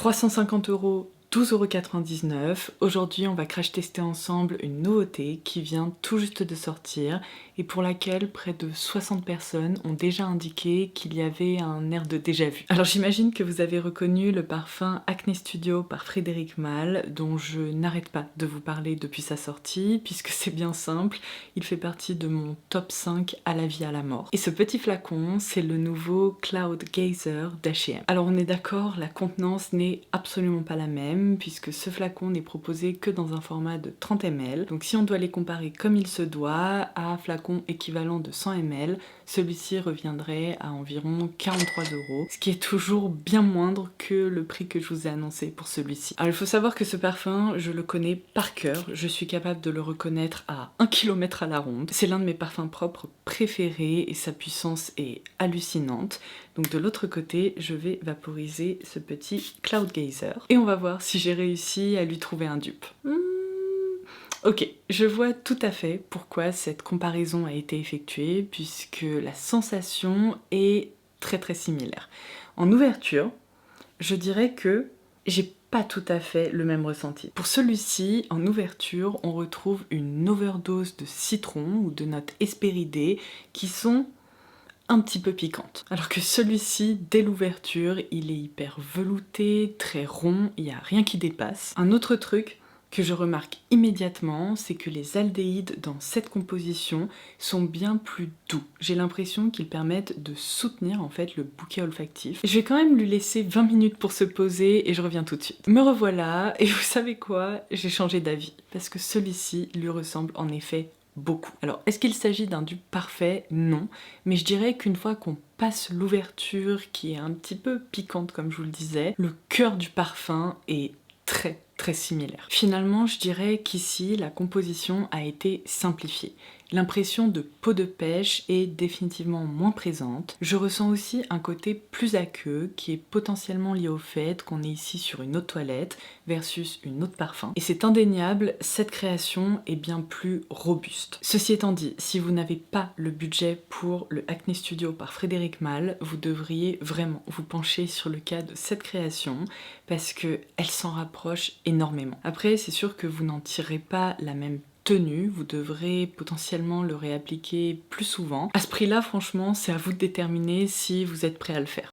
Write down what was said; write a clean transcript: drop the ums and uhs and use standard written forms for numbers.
350 €, 12,99 €. Aujourd'hui, on va crash tester ensemble une nouveauté qui vient tout juste de sortir et pour laquelle près de 60 personnes ont déjà indiqué qu'il y avait un air de déjà-vu. Alors j'imagine que vous avez reconnu le parfum Acne Studio par Frédéric Malle, dont je n'arrête pas de vous parler depuis sa sortie, puisque c'est bien simple, il fait partie de mon top 5 à la vie à la mort. Et ce petit flacon, c'est le nouveau Cloud Gazer d'H&M. Alors on est d'accord, la contenance n'est absolument pas la même, puisque ce flacon n'est proposé que dans un format de 30 ml. Donc si on doit les comparer comme il se doit à un flacon équivalent de 100 ml, celui-ci reviendrait à environ 43 €, ce qui est toujours bien moindre que le prix que je vous ai annoncé pour celui-ci. Alors il faut savoir que ce parfum, je le connais par cœur, je suis capable de le reconnaître à 1 km à la ronde. C'est l'un de mes parfums propres préférés et sa puissance est hallucinante. Donc de l'autre côté, je vais vaporiser ce petit Cloud Gazer et on va voir si j'ai réussi à lui trouver un dupe. Ok, je vois tout à fait pourquoi cette comparaison a été effectuée, puisque la sensation est très similaire. En ouverture, je dirais que j'ai pas tout à fait le même ressenti. Pour celui-ci, en ouverture, on retrouve une overdose de citron ou de notes hespéridées qui sont un petit peu piquantes. Alors que celui-ci, dès l'ouverture, il est hyper velouté, très rond, il n'y a rien qui dépasse. Un autre truc que je remarque immédiatement, c'est que les aldéhydes dans cette composition sont bien plus doux. J'ai l'impression qu'ils permettent de soutenir en fait le bouquet olfactif. Je vais quand même lui laisser 20 minutes pour se poser et je reviens tout de suite. Me revoilà et vous savez quoi? J'ai changé d'avis parce que celui-ci lui ressemble en effet beaucoup. Alors, est-ce qu'il s'agit d'un dupe parfait? Non, mais je dirais qu'une fois qu'on passe l'ouverture qui est un petit peu piquante comme je vous le disais, le cœur du parfum est très similaire. Finalement, je dirais qu'ici, la composition a été simplifiée. L'impression de peau de pêche est définitivement moins présente. Je ressens aussi un côté plus aqueux qui est potentiellement lié au fait qu'on est ici sur une eau de toilette versus une eau de parfum. Et c'est indéniable, cette création est bien plus robuste. Ceci étant dit, si vous n'avez pas le budget pour le Acne Studio par Frédéric Malle, vous devriez vraiment vous pencher sur le cas de cette création parce qu'elle s'en rapproche énormément. Après, c'est sûr que vous n'en tirez pas la même tenue, vous devrez potentiellement le réappliquer plus souvent. À ce prix-là, franchement, c'est à vous de déterminer si vous êtes prêt à le faire.